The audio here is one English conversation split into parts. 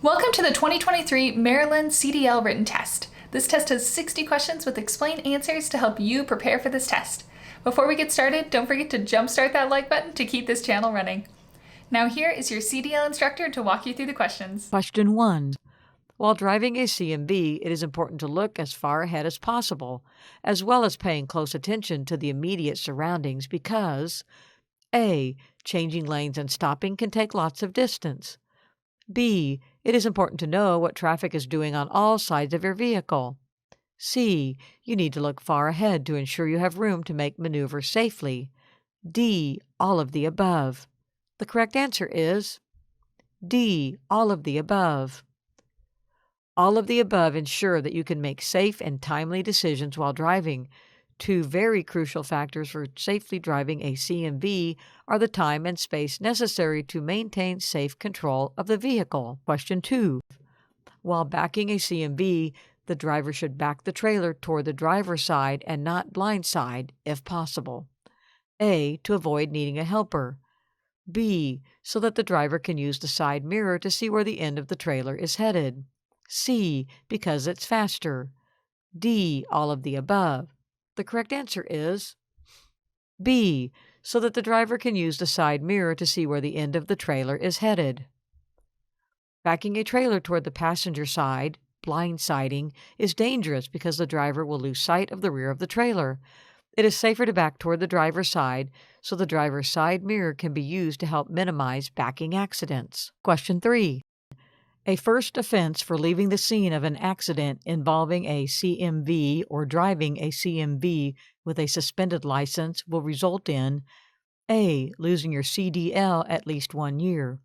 Welcome to the 2023 Maryland CDL written test. This test has 60 questions with explained answers to help you prepare for this test. Before we get started, don't forget to jumpstart that like button to keep this channel running. Now here is your CDL instructor to walk you through the questions. Question 1. While driving a CMV, it is important to look as far ahead as possible, as well as paying close attention to the immediate surroundings because A. Changing lanes and stopping can take lots of distance. B. It is important to know what traffic is doing on all sides of your vehicle. C. You need to look far ahead to ensure you have room to make maneuvers safely. D. All of the above. The correct answer is D. All of the above. All of the above ensure that you can make safe and timely decisions while driving. Two very crucial factors for safely driving a CMV are the time and space necessary to maintain safe control of the vehicle. Question 2. While backing a CMV, the driver should back the trailer toward the driver's side and not blind side if possible. A. To avoid needing a helper. B. So that the driver can use the side mirror to see where the end of the trailer is headed. C. Because it's faster. D. All of the above. The correct answer is B. So that the driver can use the side mirror to see where the end of the trailer is headed. Backing a trailer toward the passenger side, blindsiding, is dangerous because the driver will lose sight of the rear of the trailer. It is safer to back toward the driver's side so the driver's side mirror can be used to help minimize backing accidents. Question 3. A first offense for leaving the scene of an accident involving a CMV or driving a CMV with a suspended license will result in A. Losing your CDL at least 1 year.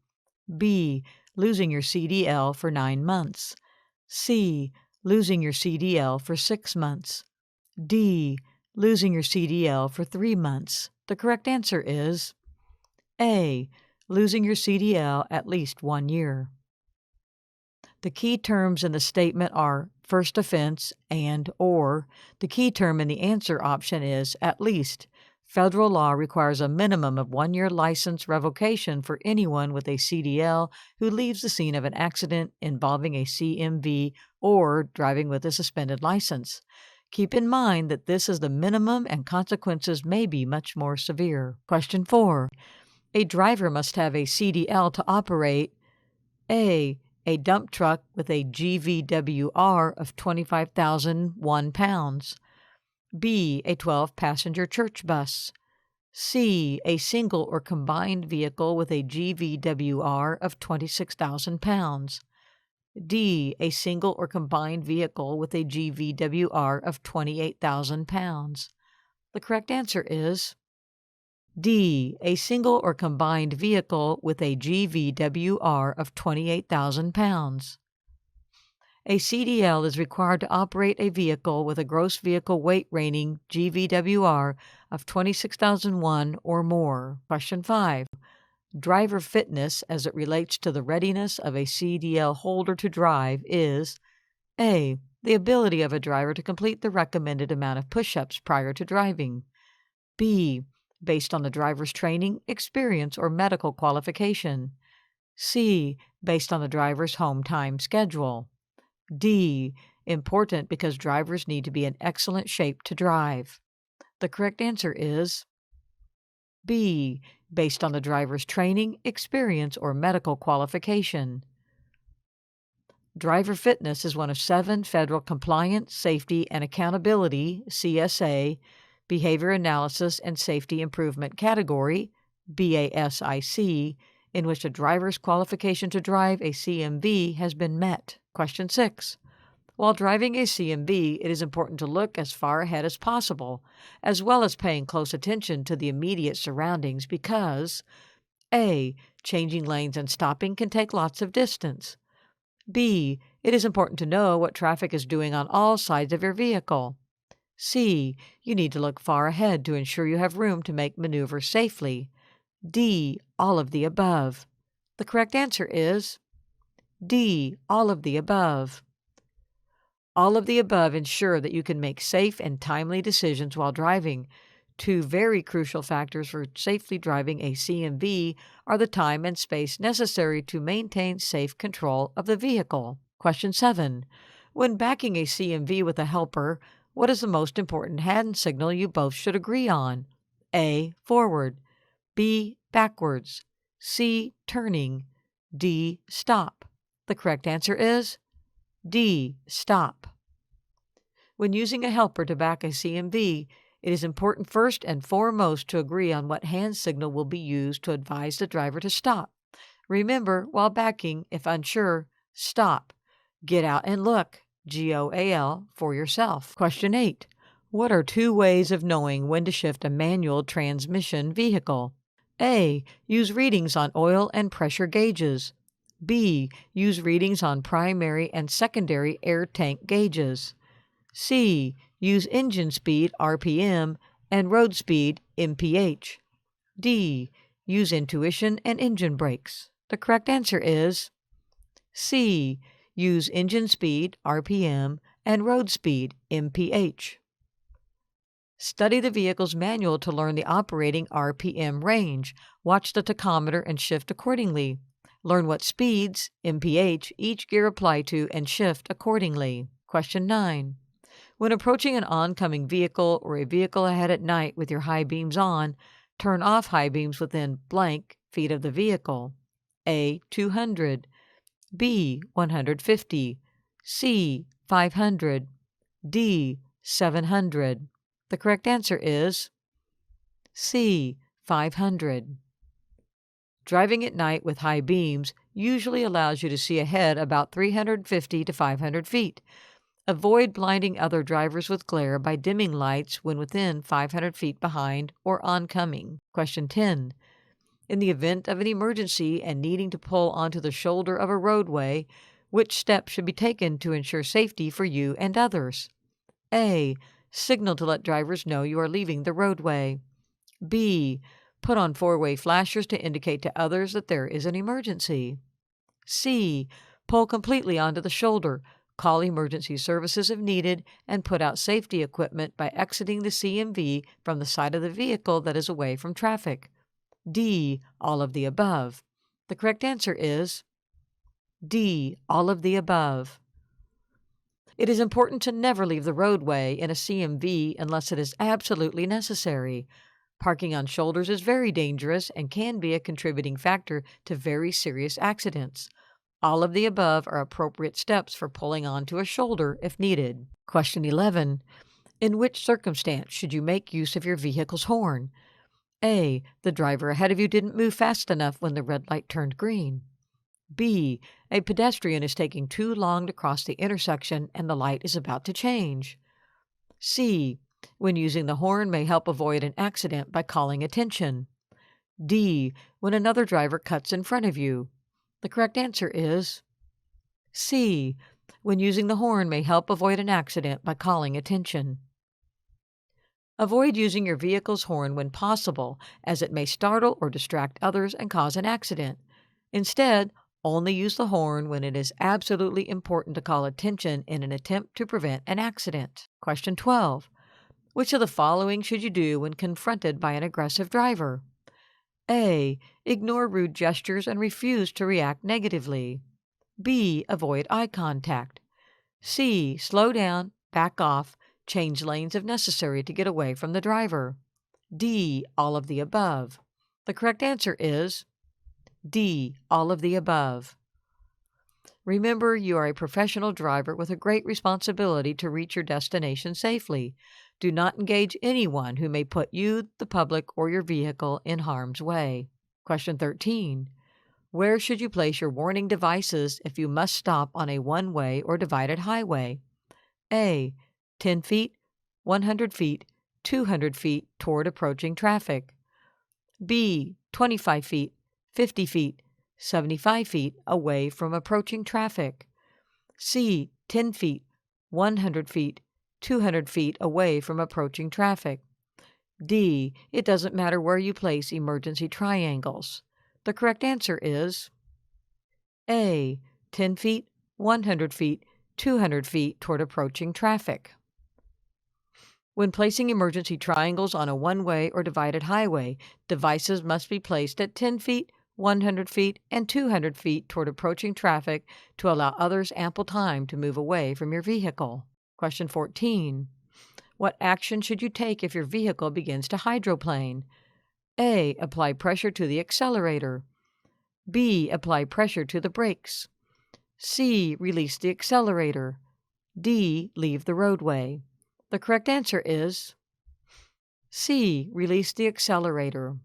B. Losing your CDL for 9 months. C. Losing your CDL for 6 months. D. Losing your CDL for 3 months. The correct answer is A. Losing your CDL at least 1 year. The key terms in the statement are first offense and or. The key term in the answer option is at least. Federal law requires a minimum of 1 year license revocation for anyone with a CDL who leaves the scene of an accident involving a CMV or driving with a suspended license. Keep in mind that this is the minimum and consequences may be much more severe. Question 4. A driver must have a CDL to operate A dump truck with a GVWR of 25,001 pounds. B. A 12-passenger church bus. C. A single or combined vehicle with a GVWR of 26,000 pounds. D. A single or combined vehicle with a GVWR of 28,000 pounds. The correct answer is D. A single or combined vehicle with a GVWR of 28,000 pounds. A CDL is required to operate a vehicle with a gross vehicle weight rating GVWR of 26,001 or more. Question 5. Driver fitness as it relates to the readiness of a CDL holder to drive is A. The ability of a driver to complete the recommended amount of push-ups prior to driving. B. Based on the driver's training, experience, or medical qualification. C. Based on the driver's home time schedule. D. Important because drivers need to be in excellent shape to drive. The correct answer is B. Based on the driver's training, experience, or medical qualification. Driver fitness is one of 7 federal compliance, safety, and accountability (CSA) Behavior Analysis and Safety Improvement Category, BASIC, in which a driver's qualification to drive a CMV has been met. Question 6. While driving a CMV, it is important to look as far ahead as possible, as well as paying close attention to the immediate surroundings because A. Changing lanes and stopping can take lots of distance. B. It is important to know what traffic is doing on all sides of your vehicle. C. You need to look far ahead to ensure you have room to make maneuvers safely. D. All of the above. The correct answer is D. All of the above. All of the above ensure that you can make safe and timely decisions while driving. Two very crucial factors for safely driving a CMV are the time and space necessary to maintain safe control of the vehicle. Question 7. When backing a CMV with a helper, what is the most important hand signal you both should agree on? A. Forward. B. Backwards. C. Turning. D. Stop. The correct answer is D. Stop. When using a helper to back a CMV, it is important first and foremost to agree on what hand signal will be used to advise the driver to stop. Remember, while backing, if unsure, stop. Get out and look, GOAL, for yourself. Question 8. What are two ways of knowing when to shift a manual transmission vehicle? A. Use readings on oil and pressure gauges. B. Use readings on primary and secondary air tank gauges. C. Use engine speed, RPM, and road speed, MPH. D. Use intuition and engine brakes. The correct answer is C. Use engine speed, RPM, and road speed, MPH. Study the vehicle's manual to learn the operating RPM range. Watch the tachometer and shift accordingly. Learn what speeds, MPH, each gear apply to and shift accordingly. Question 9. When approaching an oncoming vehicle or a vehicle ahead at night with your high beams on, turn off high beams within blank feet of the vehicle. A. 200. B. 150. C. 500. D. 700. The correct answer is C. 500. Driving at night with high beams usually allows you to see ahead about 350 to 500 feet. Avoid blinding other drivers with glare by dimming lights when within 500 feet behind or oncoming. Question 10. In the event of an emergency and needing to pull onto the shoulder of a roadway, which steps should be taken to ensure safety for you and others? A. Signal to let drivers know you are leaving the roadway. B. Put on four-way flashers to indicate to others that there is an emergency. C. Pull completely onto the shoulder. Call emergency services if needed, and put out safety equipment by exiting the CMV from the side of the vehicle that is away from traffic. D. All of the above. The correct answer is D. All of the above. It is important to never leave the roadway in a CMV unless it is absolutely necessary. Parking on shoulders is very dangerous and can be a contributing factor to very serious accidents. All of the above are appropriate steps for pulling onto a shoulder if needed. Question 11. In which circumstance should you make use of your vehicle's horn? A. The driver ahead of you didn't move fast enough when the red light turned green. B. A pedestrian is taking too long to cross the intersection and the light is about to change. C. When using the horn may help avoid an accident by calling attention. D. When another driver cuts in front of you. The correct answer is C. When using the horn may help avoid an accident by calling attention. Avoid using your vehicle's horn when possible, as it may startle or distract others and cause an accident. Instead, only use the horn when it is absolutely important to call attention in an attempt to prevent an accident. Question 12. Which of the following should you do when confronted by an aggressive driver? A. Ignore rude gestures and refuse to react negatively. B. Avoid eye contact. C. Slow down, back off, change lanes if necessary to get away from the driver. D. All of the above. The correct answer is D. All of the above. Remember, you are a professional driver with a great responsibility to reach your destination safely. Do not engage anyone who may put you, the public, or your vehicle in harm's way. Question 13. Where should you place your warning devices if you must stop on a one-way or divided highway? A. 10 feet, 100 feet, 200 feet toward approaching traffic. B. 25 feet, 50 feet, 75 feet away from approaching traffic. C. 10 feet, 100 feet, 200 feet away from approaching traffic. D. It doesn't matter where you place emergency triangles. The correct answer is A. 10 feet, 100 feet, 200 feet toward approaching traffic. When placing emergency triangles on a one-way or divided highway, devices must be placed at 10 feet, 100 feet, and 200 feet toward approaching traffic to allow others ample time to move away from your vehicle. Question 14. What action should you take if your vehicle begins to hydroplane? A. Apply pressure to the accelerator. B. Apply pressure to the brakes. C. Release the accelerator. D. Leave the roadway. The correct answer is C. Release the accelerator.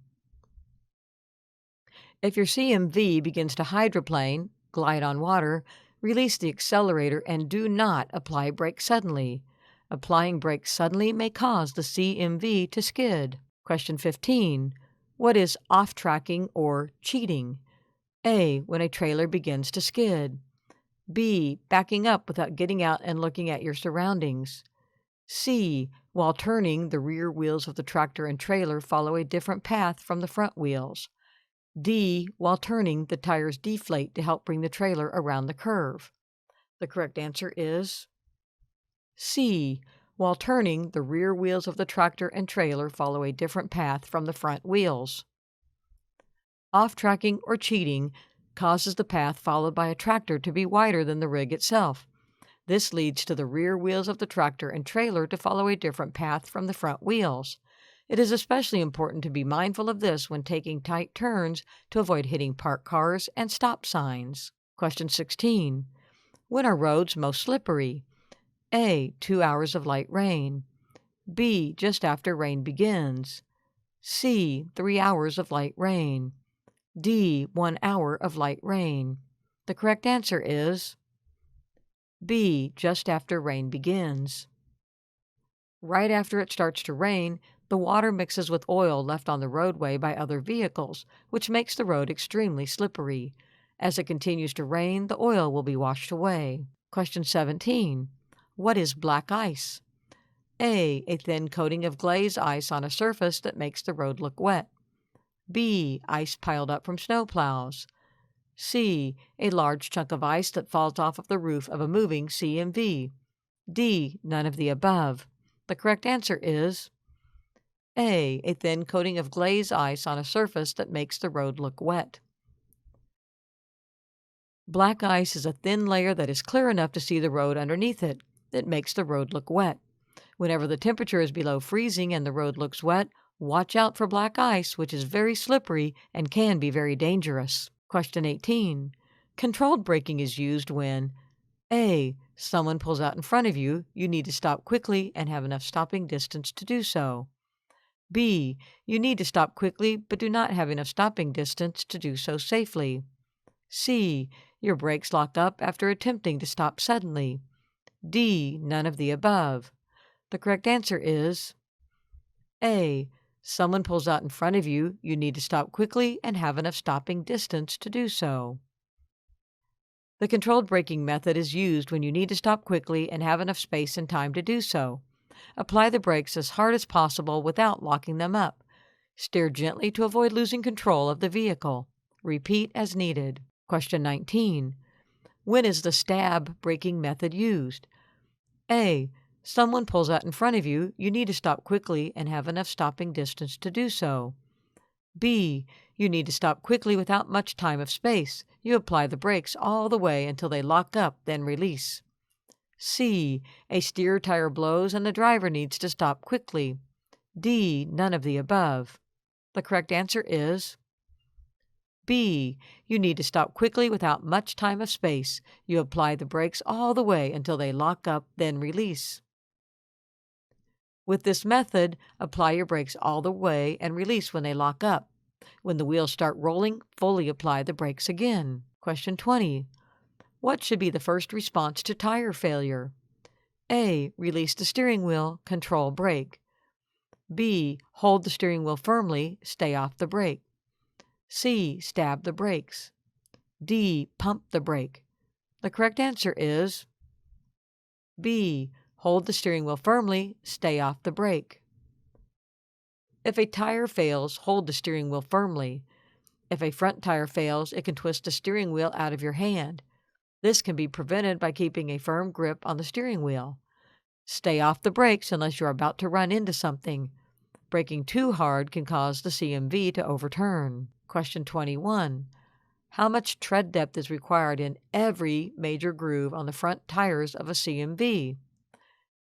If your CMV begins to hydroplane, glide on water, release the accelerator and do not apply brakes suddenly. Applying brakes suddenly may cause the CMV to skid. Question 15. What is off-tracking or cheating? A. When a trailer begins to skid. B. Backing up without getting out and looking at your surroundings. C. While turning, the rear wheels of the tractor and trailer follow a different path from the front wheels. D. While turning, the tires deflate to help bring the trailer around the curve. The correct answer is C. While turning, the rear wheels of the tractor and trailer follow a different path from the front wheels. Off-tracking or cheating causes the path followed by a tractor to be wider than the rig itself. This leads to the rear wheels of the tractor and trailer to follow a different path from the front wheels. It is especially important to be mindful of this when taking tight turns to avoid hitting parked cars and stop signs. Question 16. When are roads most slippery? A. 2 hours of light rain. B. Just after rain begins. C. 3 hours of light rain. D. 1 hour of light rain. The correct answer is B. Just after rain begins. Right after it starts to rain, the water mixes with oil left on the roadway by other vehicles, which makes the road extremely slippery. As it continues to rain, the oil will be washed away. Question 17. What is black ice? A. A thin coating of glaze ice on a surface that makes the road look wet. B. Ice piled up from snowplows. C. A large chunk of ice that falls off of the roof of a moving CMV. D. None of the above. The correct answer is A. A thin coating of glaze ice on a surface that makes the road look wet. Black ice is a thin layer that is clear enough to see the road underneath it. It makes the road look wet. Whenever the temperature is below freezing and the road looks wet, watch out for black ice, which is very slippery and can be very dangerous. Question 18. Controlled braking is used when A. Someone pulls out in front of you. You need to stop quickly and have enough stopping distance to do so. B. You need to stop quickly but do not have enough stopping distance to do so safely. C. Your brakes lock up after attempting to stop suddenly. D. None of the above. The correct answer is A. Someone pulls out in front of you. You need to stop quickly and have enough stopping distance to do so. The controlled braking method is used when you need to stop quickly and have enough space and time to do so. Apply the brakes as hard as possible without locking them up. Steer gently to avoid losing control of the vehicle. Repeat as needed. Question 19. When is the stab braking method used? A. Someone pulls out in front of you. You need to stop quickly and have enough stopping distance to do so. B. You need to stop quickly without much time of space. You apply the brakes all the way until they lock up, then release. C. A steer tire blows and the driver needs to stop quickly. D. None of the above. The correct answer is B. You need to stop quickly without much time of space. You apply the brakes all the way until they lock up, then release. With this method, apply your brakes all the way and release when they lock up. When the wheels start rolling, fully apply the brakes again. Question 20. What should be the first response to tire failure? A. Release the steering wheel, control brake. B. Hold the steering wheel firmly, stay off the brake. C. Stab the brakes. D. Pump the brake. The correct answer is B. Hold the steering wheel firmly, stay off the brake. If a tire fails, hold the steering wheel firmly. If a front tire fails, it can twist the steering wheel out of your hand. This can be prevented by keeping a firm grip on the steering wheel. Stay off the brakes unless you're about to run into something. Braking too hard can cause the CMV to overturn. Question 21. How much tread depth is required in every major groove on the front tires of a CMV?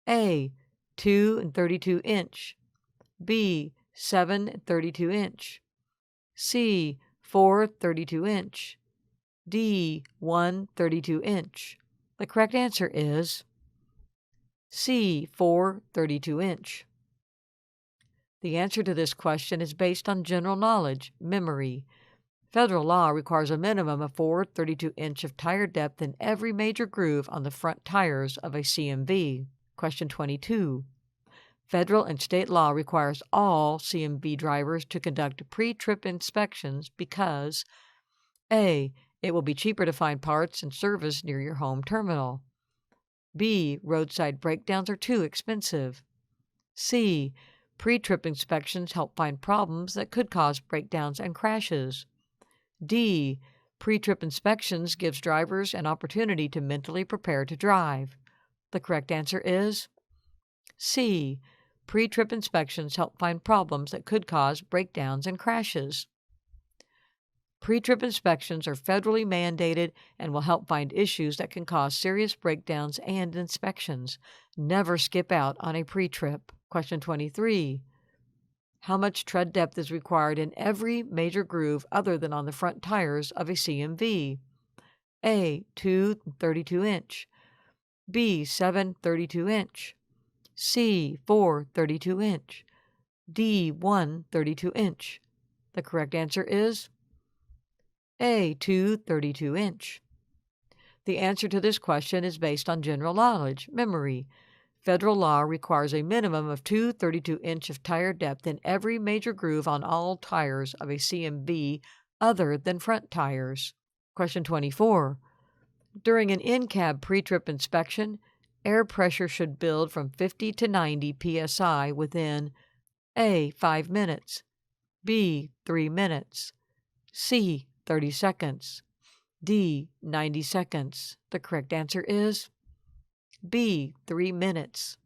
A. 2 and 32 inch. B. 7 and 32 inch. C. 4 32 inch. D. 1 32 inch. The correct answer is C. 4 32 inch. The answer to this question is based on general knowledge, memory. Federal law requires a minimum of 4 32 inch of tire depth in every major groove on the front tires of a CMV. Question 22. Federal and state law requires all CMV drivers to conduct pre-trip inspections because A. It will be cheaper to find parts and service near your home terminal. B. Roadside breakdowns are too expensive. C. Pre-trip inspections help find problems that could cause breakdowns and crashes. D. Pre-trip inspections gives drivers an opportunity to mentally prepare to drive. The correct answer is C. Pre-trip inspections help find problems that could cause breakdowns and crashes. Pre-trip inspections are federally mandated and will help find issues that can cause serious breakdowns and inspections. Never skip out on a pre-trip. Question 23. How much tread depth is required in every major groove other than on the front tires of a CMV? A. 2 32 inch. B. 7 32 inch. C. 4 32 inch. D. 1 32 inch. The correct answer is A. 2 32 inch. The answer to this question is based on general knowledge, memory. Federal law requires a minimum of 2 32 inch of tire depth in every major groove on all tires of a CMV other than front tires. Question 24. During an in-cab pre-trip inspection, air pressure should build from 50 to 90 psi within A. 5 minutes, B. 3 minutes, C. 30 seconds, D. 90 seconds. The correct answer is B. 3 minutes.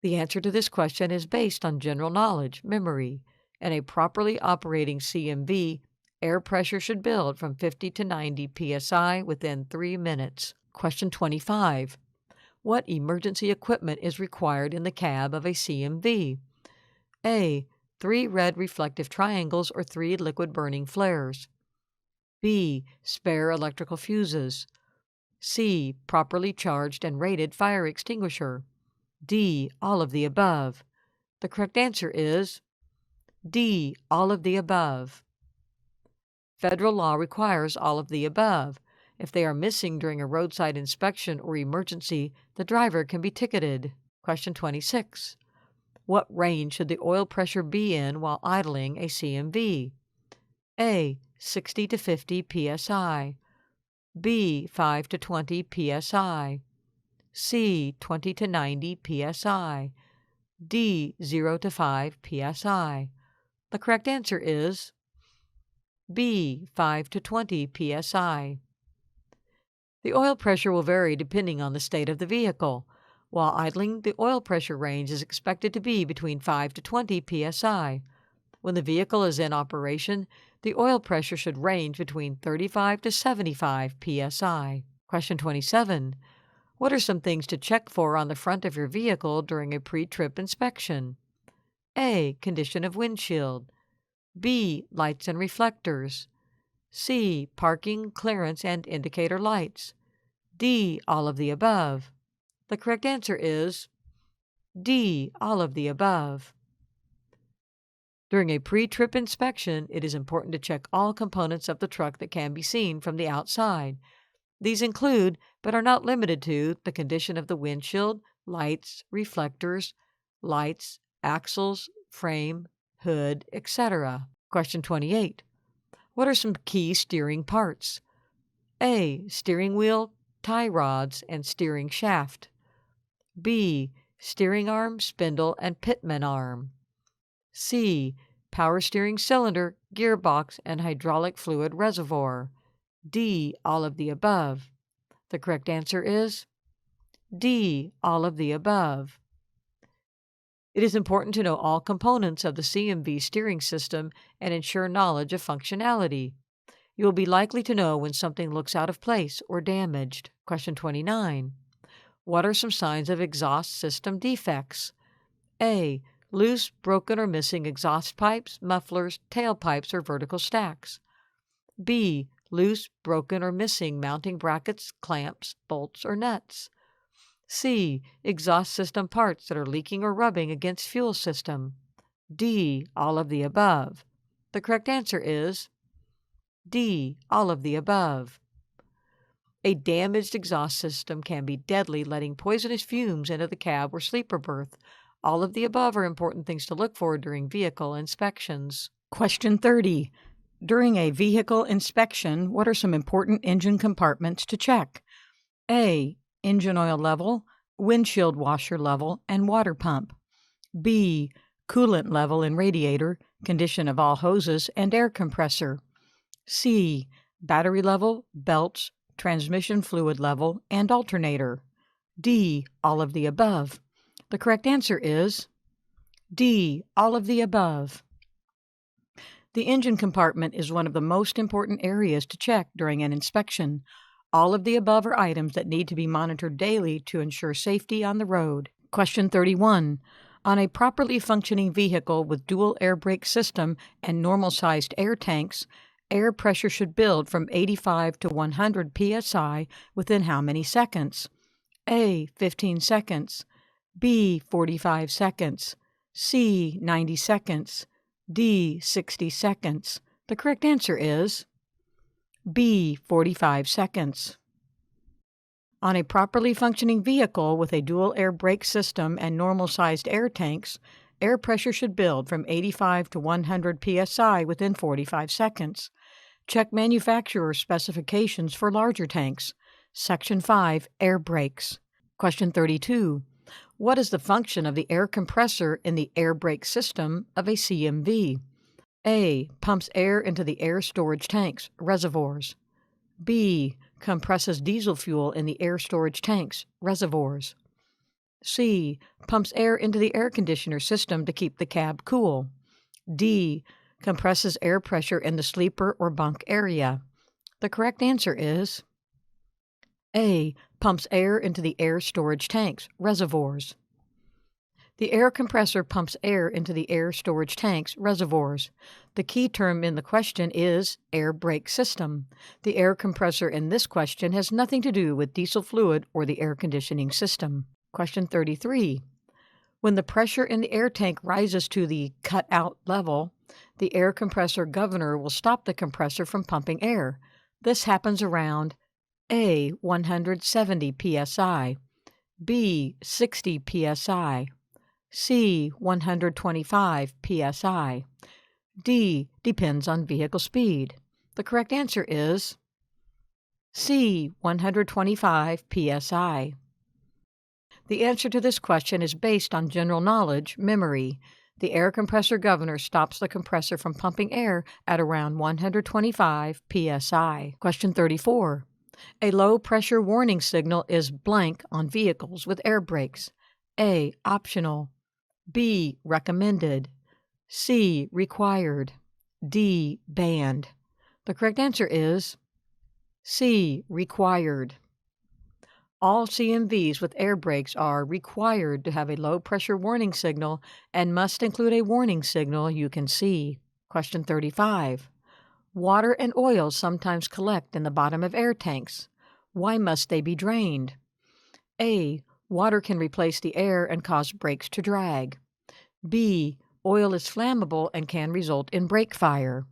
The answer to this question is based on general knowledge, memory. In a properly operating CMV, air pressure should build from 50 to 90 psi within 3 minutes. Question 25. What emergency equipment is required in the cab of a CMV? A. 3 red reflective triangles or 3 liquid burning flares. B. Spare electrical fuses. C. Properly charged and rated fire extinguisher. D. All of the above. The correct answer is D. All of the above. Federal law requires all of the above. If they are missing during a roadside inspection or emergency, the driver can be ticketed. Question 26. What range should the oil pressure be in while idling a CMV? A. 60 to 50 psi. B. 5 to 20 psi. C. 20 to 90 psi. D. 0 to 5 psi. The correct answer is B. 5 to 20 psi. The oil pressure will vary depending on the state of the vehicle. While idling, the oil pressure range is expected to be between 5 to 20 psi. When the vehicle is in operation, the oil pressure should range between 35 to 75 psi. Question 27. What are some things to check for on the front of your vehicle during a pre-trip inspection? A. Condition of windshield. B. Lights and reflectors. C. Parking, clearance, and indicator lights. D. All of the above. The correct answer is D. All of the above. During a pre-trip inspection, it is important to check all components of the truck that can be seen from the outside. These include, but are not limited to, the condition of the windshield, lights, reflectors, lights, axles, frame, hood, etc. Question 28. What are some key steering parts? A. Steering wheel, tie rods, and steering shaft. B. Steering arm, spindle, and pitman arm. C. Power steering cylinder, gearbox, and hydraulic fluid reservoir. D. All of the above. The correct answer is D. All of the above. It is important to know all components of the CMV steering system and ensure knowledge of functionality. You will be likely to know when something looks out of place or damaged. Question 29. What are some signs of exhaust system defects? A. Loose, broken, or missing exhaust pipes, mufflers, tailpipes, or vertical stacks. B. Loose, broken, or missing mounting brackets, clamps, bolts, or nuts. C. Exhaust system parts that are leaking or rubbing against fuel system. D. All of the above. The correct answer is D. All of the above. A damaged exhaust system can be deadly, letting poisonous fumes into the cab or sleeper berth. All of the above are important things to look for during vehicle inspections. Question 30. During a vehicle inspection, what are some important engine compartments to check? A. Engine oil level, windshield washer level, and water pump. B. Coolant level in radiator, condition of all hoses, and air compressor. C. Battery level, belts, transmission fluid level, and alternator. D. All of the above. The correct answer is D. All of the above. The engine compartment is one of the most important areas to check during an inspection. All of the above are items that need to be monitored daily to ensure safety on the road. Question 31. On a properly functioning vehicle with dual air brake system and normal-sized air tanks, air pressure should build from 85 to 100 psi within how many seconds? A. 15 seconds. B. 45 seconds. C. 90 seconds. D. 60 seconds. The correct answer is B. 45 seconds. On a properly functioning vehicle with a dual air brake system and normal-sized air tanks, air pressure should build from 85 to 100 psi within 45 seconds. Check manufacturer specifications for larger tanks. Section 5, Air Brakes. Question 32. What is the function of the air compressor in the air brake system of a CMV? A. Pumps air into the air storage tanks, reservoirs. B. Compresses diesel fuel in the air storage tanks, reservoirs. C. Pumps air into the air conditioner system to keep the cab cool. D. Compresses air pressure in the sleeper or bunk area. The correct answer is A. Pumps air into the air storage tanks, reservoirs. The air compressor pumps air into the air storage tanks, reservoirs. The key term in the question is air brake system. The air compressor in this question has nothing to do with diesel fluid or the air conditioning system. Question 33. When the pressure in the air tank rises to the cut-out level, the air compressor governor will stop the compressor from pumping air. This happens around A. 170 psi, B. 60 psi, C. 125 psi. D. Depends on vehicle speed. The correct answer is C. 125 psi. The answer to this question is based on general knowledge, memory. The air compressor governor stops the compressor from pumping air at around 125 psi. Question 34. A low-pressure warning signal is blank on vehicles with air brakes. A. Optional. B. Recommended. C. Required. D. Banned. The correct answer is C. Required. All CMVs with air brakes are required to have a low-pressure warning signal and must include a warning signal you can see. Question 35. Water and oil sometimes collect in the bottom of air tanks. Why must they be drained? A. Water can replace the air and cause brakes to drag. B. Oil is flammable and can result in brake fire.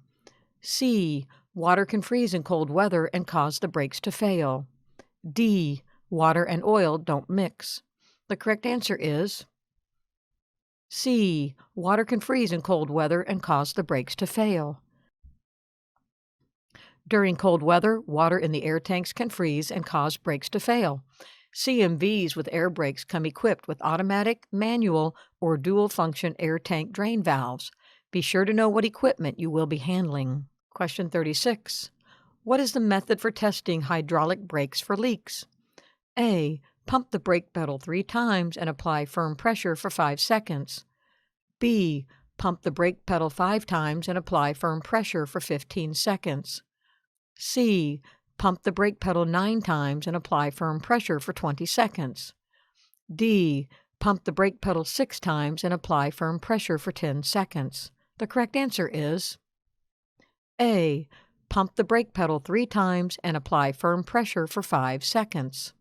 C. Water can freeze in cold weather and cause the brakes to fail. D. Water and oil don't mix. The correct answer is C. Water can freeze in cold weather and cause the brakes to fail. During cold weather, water in the air tanks can freeze and cause brakes to fail. CMVs with air brakes come equipped with automatic, manual, or dual-function air tank drain valves. Be sure to know what equipment you will be handling. Question 36. What is the method for testing hydraulic brakes for leaks? A. pump the brake pedal 3 times and apply firm pressure for 5 seconds. B. Pump the brake pedal 5 times and apply firm pressure for 15 seconds. C. Pump the brake pedal 9 times and apply firm pressure for 20 seconds. D. Pump the brake pedal 6 times and apply firm pressure for 10 seconds. The correct answer is A. Pump the brake pedal 3 times and apply firm pressure for 5 seconds.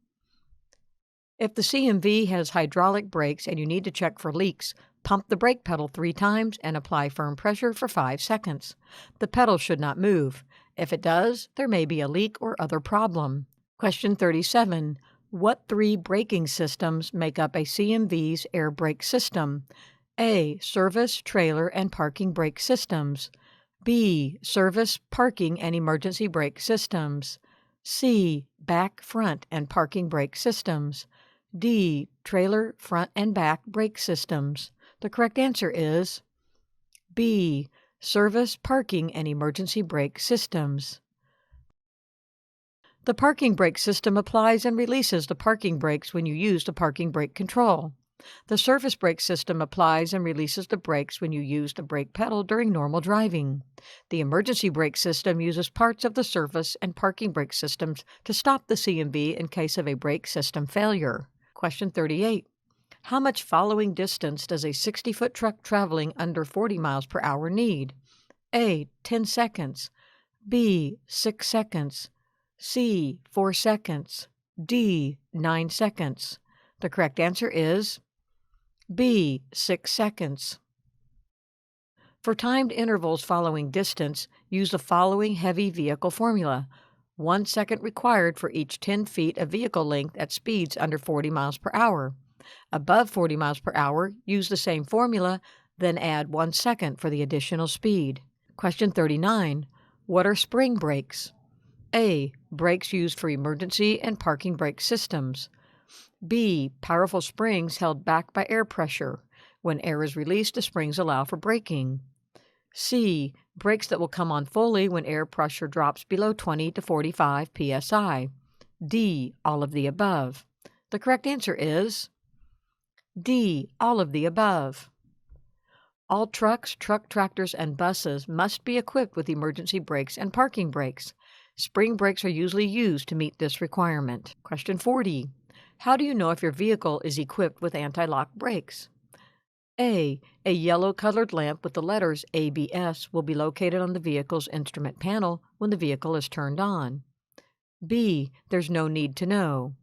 If the CMV has hydraulic brakes and you need to check for leaks, pump the brake pedal 3 times and apply firm pressure for 5 seconds. The pedal should not move. If it does, there may be a leak or other problem. Question 37. What 3 braking systems make up a CMV's air brake system? A. Service, trailer, and parking brake systems. B. Service, parking, and emergency brake systems. C. Back, front, and parking brake systems. D. Trailer, front, and back brake systems. The correct answer is B. Service, parking, and emergency brake systems. The parking brake system applies and releases the parking brakes when you use the parking brake control. The service brake system applies and releases the brakes when you use the brake pedal during normal driving. The emergency brake system uses parts of the service and parking brake systems to stop the CMV in case of a brake system failure. Question 38. How much following distance does a 60-foot truck traveling under 40 miles per hour need? A. 10 seconds. B. 6 seconds. C. 4 seconds. D. 9 seconds. The correct answer is B. 6 seconds. For timed intervals following distance, use the following heavy vehicle formula. 1 second required for each 10 feet of vehicle length at speeds under 40 miles per hour. Above 40 miles per hour, use the same formula, then add 1 second for the additional speed. Question 39. What are spring brakes? A. Brakes used for emergency and parking brake systems. B. Powerful springs held back by air pressure. When air is released, the springs allow for braking. C. Brakes that will come on fully when air pressure drops below 20 to 45 psi. D. All of the above. The correct answer is D. All of the above. All trucks, truck tractors, and buses must be equipped with emergency brakes and parking brakes. Spring brakes are usually used to meet this requirement. Question 40. How do you know if your vehicle is equipped with anti-lock brakes? A. A yellow-colored lamp with the letters ABS will be located on the vehicle's instrument panel when the vehicle is turned on. B. There's no need to know.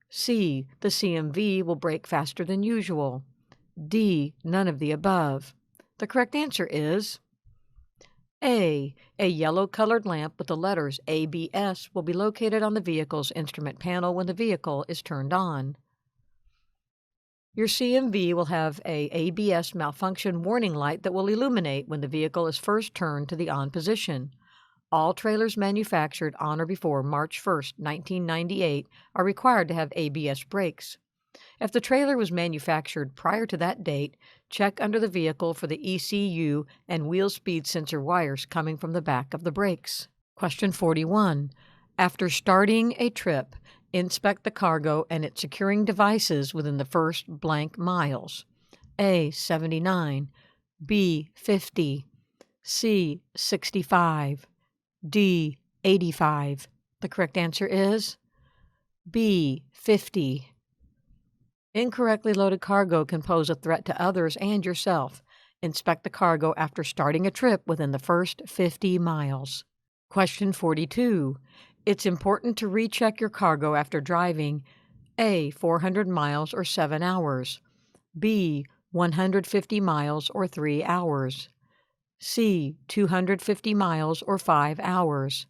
C. The CMV will brake faster than usual. D. None of the above. The correct answer is A. A yellow-colored lamp with the letters ABS will be located on the vehicle's instrument panel when the vehicle is turned on. Your CMV will have a ABS malfunction warning light that will illuminate when the vehicle is first turned to the on position. All trailers manufactured on or before March 1, 1998 are required to have ABS brakes. If the trailer was manufactured prior to that date, check under the vehicle for the ECU and wheel speed sensor wires coming from the back of the brakes. Question 41. After starting a trip, inspect the cargo and its securing devices within the first blank miles. A. 79. B. 50. C. 65. D. 85. The correct answer is B. 50. Incorrectly loaded cargo can pose a threat to others and yourself. Inspect the cargo after starting a trip within the first 50 miles. Question 42. It's important to recheck your cargo after driving A. 400 miles or 7 hours. B. 150 miles or 3 hours. C. 250 miles or 5 hours.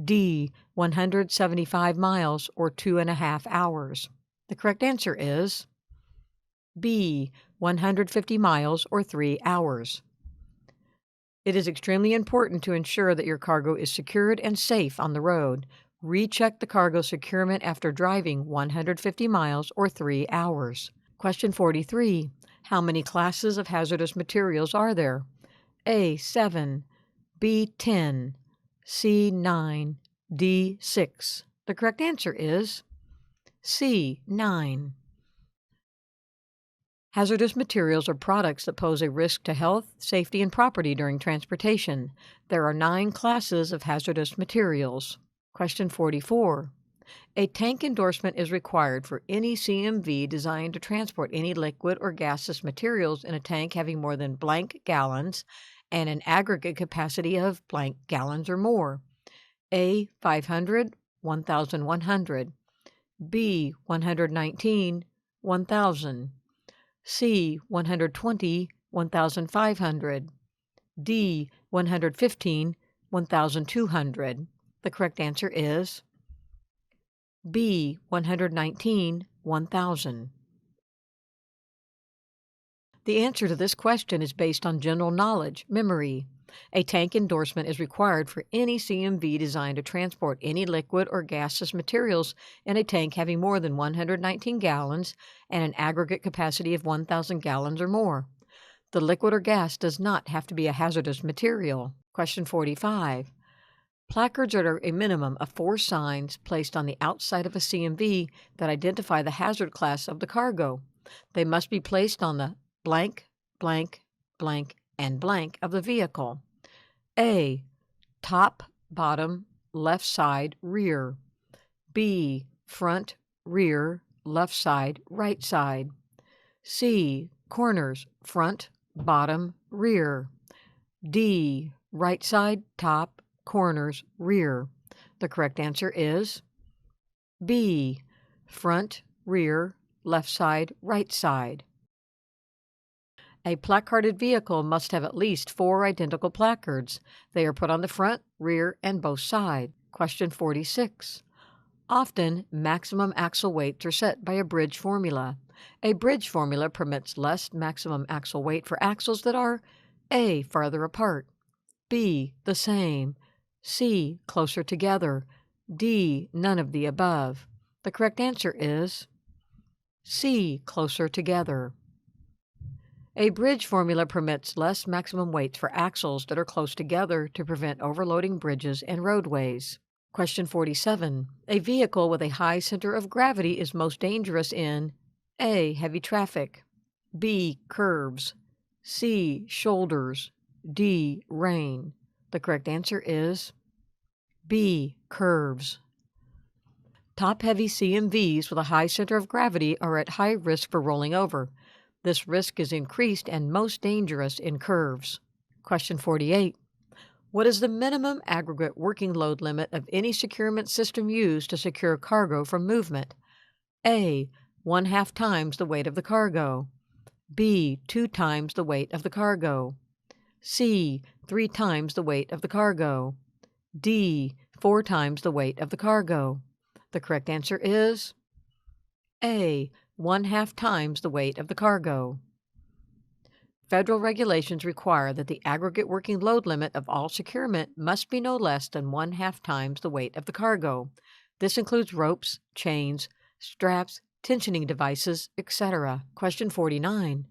D. 175 miles or 2.5 hours. The correct answer is B. 150 miles or 3 hours. It is extremely important to ensure that your cargo is secured and safe on the road. Recheck the cargo securement after driving 150 miles or 3 hours. Question 43. How many classes of hazardous materials are there? A. 7. B. 10. C. 9. D. 6. The correct answer is C. 9. Hazardous materials are products that pose a risk to health, safety, and property during transportation. There are 9 classes of hazardous materials. Question 44. A tank endorsement is required for any CMV designed to transport any liquid or gaseous materials in a tank having more than blank gallons and an aggregate capacity of blank gallons or more. A. 500, 1,100. B. 119, 1,000. C. 120, 1,500. D. 115, 1,200. The correct answer is B. 119, 1,000. The answer to this question is based on general knowledge, memory. A tank endorsement is required for any CMV designed to transport any liquid or gaseous materials in a tank having more than 119 gallons and an aggregate capacity of 1,000 gallons or more. The liquid or gas does not have to be a hazardous material. Question 45. Placards are a minimum of 4 signs placed on the outside of a CMV that identify the hazard class of the cargo. They must be placed on the blank, blank, blank, and blank of the vehicle. A. Top, bottom, left side, rear. B. Front, rear, left side, right side. C. Corners, front, bottom, rear. D. Right side, top, corners, rear. The correct answer is B. Front, rear, left side, right side. A placarded vehicle must have at least 4 identical placards. They are put on the front, rear, and both sides. Question 46. Often, maximum axle weights are set by a bridge formula. A bridge formula permits less maximum axle weight for axles that are A. Farther apart, B. The same, C. Closer together, D. None of the above. The correct answer is C. Closer together. A bridge formula permits less maximum weights for axles that are close together to prevent overloading bridges and roadways. Question 47. A vehicle with a high center of gravity is most dangerous in A. Heavy traffic, B. Curves, C. Shoulders, D. Rain. The correct answer is B. Curves. Top-heavy CMVs with a high center of gravity are at high risk for rolling over. This risk is increased and most dangerous in curves. Question 48. What is the minimum aggregate working load limit of any securement system used to secure cargo from movement? A. 1/2 times the weight of the cargo. B. 2 times the weight of the cargo. C. 3 times the weight of the cargo. D. 4 times the weight of the cargo. The correct answer is A. 1/2 times the weight of the cargo. Federal regulations require that the aggregate working load limit of all securement must be no less than 1/2 times the weight of the cargo. This includes ropes, chains, straps, tensioning devices, etc. Question 49.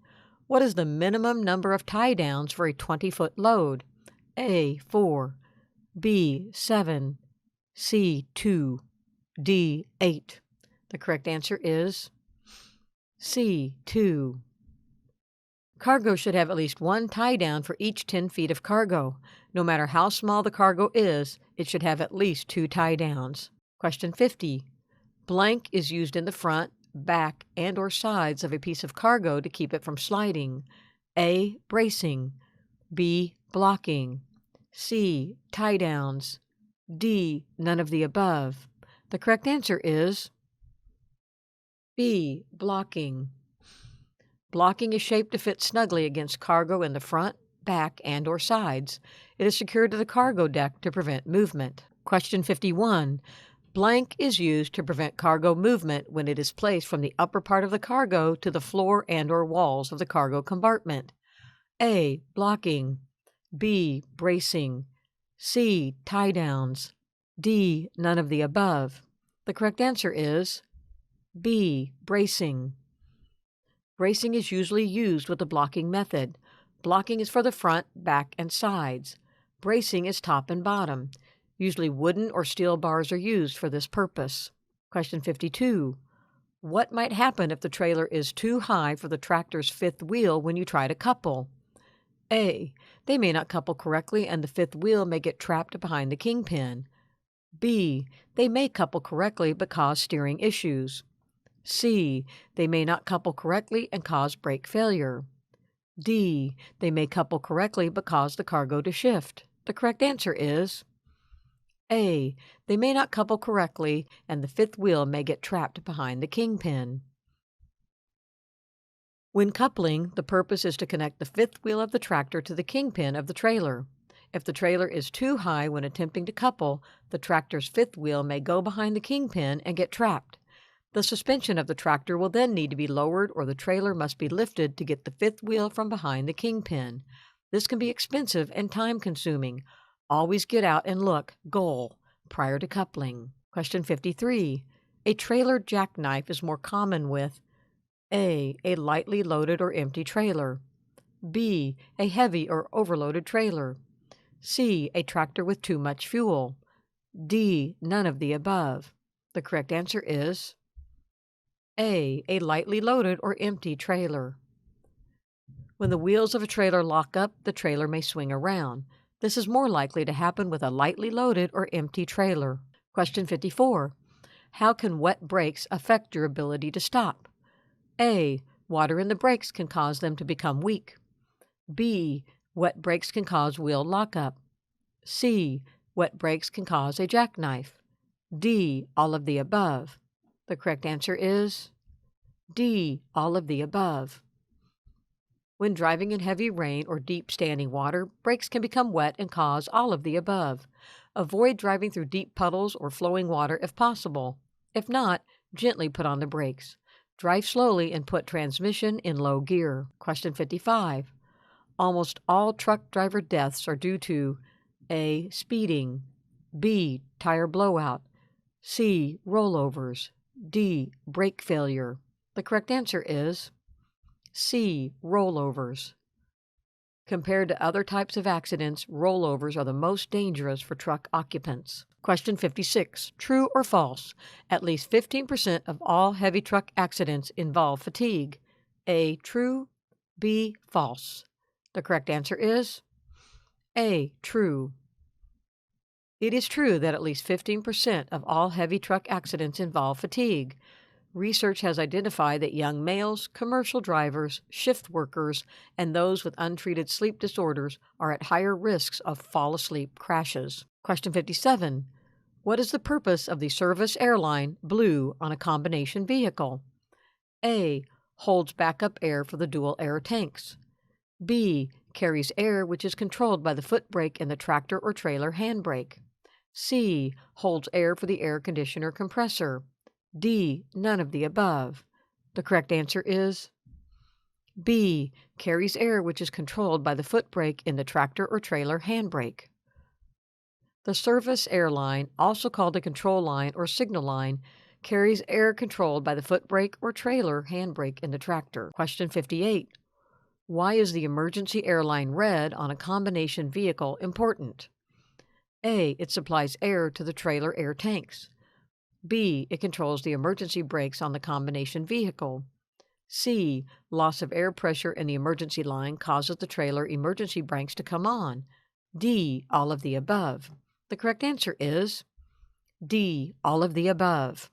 What is the minimum number of tie-downs for a 20-foot load? A. 4, B. 7, C. 2, D. 8. The correct answer is C. 2. Cargo should have at least 1 tie-down for each 10 feet of cargo. No matter how small the cargo is, it should have at least 2 tie-downs. Question 50. Blank is used in the front, back, and or sides of a piece of cargo to keep it from sliding. A. Bracing, B. Blocking, C. Tie-downs, D. None of the above. The correct answer is B. Blocking. Blocking is shaped to fit snugly against cargo in the front, back, and or sides. It is secured to the cargo deck to prevent movement. Question 51. Blank is used to prevent cargo movement when it is placed from the upper part of the cargo to the floor and or walls of the cargo compartment. A. Blocking, B. Bracing, C. Tie-downs, D. None of the above. The correct answer is B. Bracing. Bracing is usually used with the blocking method. Blocking is for the front, back, and sides. Bracing is top and bottom. Usually wooden or steel bars are used for this purpose. Question 52. What might happen if the trailer is too high for the tractor's fifth wheel when you try to couple? A. They may not couple correctly and the fifth wheel may get trapped behind the kingpin. B. They may couple correctly but cause steering issues. C. They may not couple correctly and cause brake failure. D. They may couple correctly but cause the cargo to shift. The correct answer is A. They may not couple correctly and the fifth wheel may get trapped behind the kingpin. When coupling, the purpose is to connect the fifth wheel of the tractor to the kingpin of the trailer. If the trailer is too high when attempting to couple, the tractor's fifth wheel may go behind the kingpin and get trapped. The suspension of the tractor will then need to be lowered or the trailer must be lifted to get the fifth wheel from behind the kingpin. This can be expensive and time-consuming. Always get out and look, goal, prior to coupling. Question 53. A trailer jackknife is more common with A. A lightly loaded or empty trailer. B. A heavy or overloaded trailer. C. A tractor with too much fuel. D. None of the above. The correct answer is A. A lightly loaded or empty trailer. When the wheels of a trailer lock up, the trailer may swing around. This is more likely to happen with a lightly loaded or empty trailer. Question 54. How can wet brakes affect your ability to stop? A. Water in the brakes can cause them to become weak. B. Wet brakes can cause wheel lockup. C. Wet brakes can cause a jackknife. D. All of the above. The correct answer is D. All of the above. When driving in heavy rain or deep standing water, brakes can become wet and cause all of the above. Avoid driving through deep puddles or flowing water if possible. If not, gently put on the brakes. Drive slowly and put transmission in low gear. Question 55. Almost all truck driver deaths are due to A. Speeding, B. Tire blowout, C. Rollovers, D. Brake failure. The correct answer is C. Rollovers. Compared to other types of accidents, rollovers are the most dangerous for truck occupants. Question 56. True or false? At least 15% of all heavy truck accidents involve fatigue. A. True, B. False. The correct answer is A. True. It is true that at least 15% of all heavy truck accidents involve fatigue. Research has identified that young males, commercial drivers, shift workers, and those with untreated sleep disorders are at higher risks of fall-asleep crashes. Question 57. What is the purpose of the service airline blue on a combination vehicle? A. Holds backup air for the dual air tanks. B. Carries air which is controlled by the foot brake in the tractor or trailer handbrake. C. Holds air for the air conditioner compressor. D. None of the above. The correct answer is B. Carries air which is controlled by the foot brake in the tractor or trailer handbrake. The service airline, also called a control line or signal line, carries air controlled by the foot brake or trailer handbrake in the tractor. Question 58. Why is the emergency airline red on a combination vehicle important? A. It supplies air to the trailer air tanks. B. It controls the emergency brakes on the combination vehicle. C. Loss of air pressure in the emergency line causes the trailer emergency brakes to come on. D. All of the above. The correct answer is D. All of the above.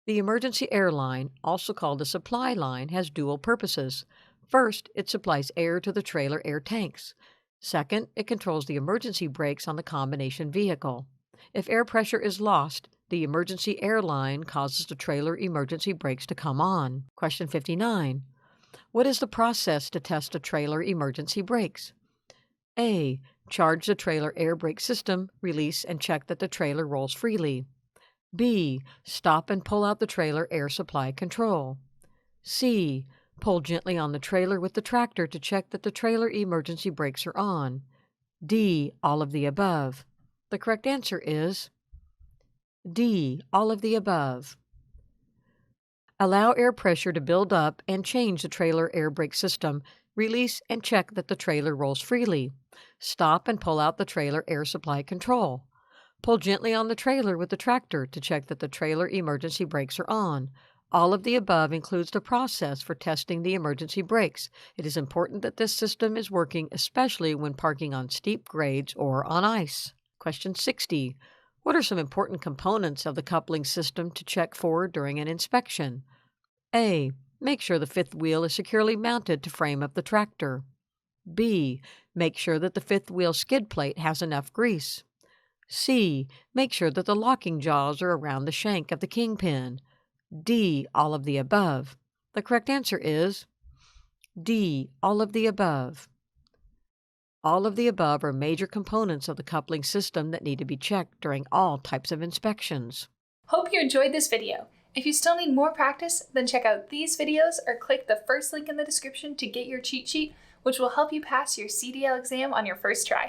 The emergency airline, also called a supply line, has dual purposes. First, it supplies air to the trailer air tanks. Second, it controls the emergency brakes on the combination vehicle. If air pressure is lost, the emergency airline causes the trailer emergency brakes to come on. Question 59. What is the process to test a trailer emergency brakes? A. Charge the trailer air brake system, release and check that the trailer rolls freely. B. Stop and pull out the trailer air supply control. C. Pull gently on the trailer with the tractor to check that the trailer emergency brakes are on. D. All of the above. The correct answer is D. All of the above. Allow air pressure to build up and change the trailer air brake system. Release and check that the trailer rolls freely. Stop and pull out the trailer air supply control. Pull gently on the trailer with the tractor to check that the trailer emergency brakes are on. All of the above includes the process for testing the emergency brakes. It is important that this system is working, especially when parking on steep grades or on ice. Question 60. What are some important components of the coupling system to check for during an inspection? A. Make sure the fifth wheel is securely mounted to frame of the tractor. B. Make sure that the fifth wheel skid plate has enough grease. C. Make sure that the locking jaws are around the shank of the kingpin. D. All of the above. The correct answer is D. All of the above. All of the above are major components of the coupling system that need to be checked during all types of inspections. Hope you enjoyed this video. If you still need more practice, then check out these videos or click the first link in the description to get your cheat sheet, which will help you pass your CDL exam on your first try.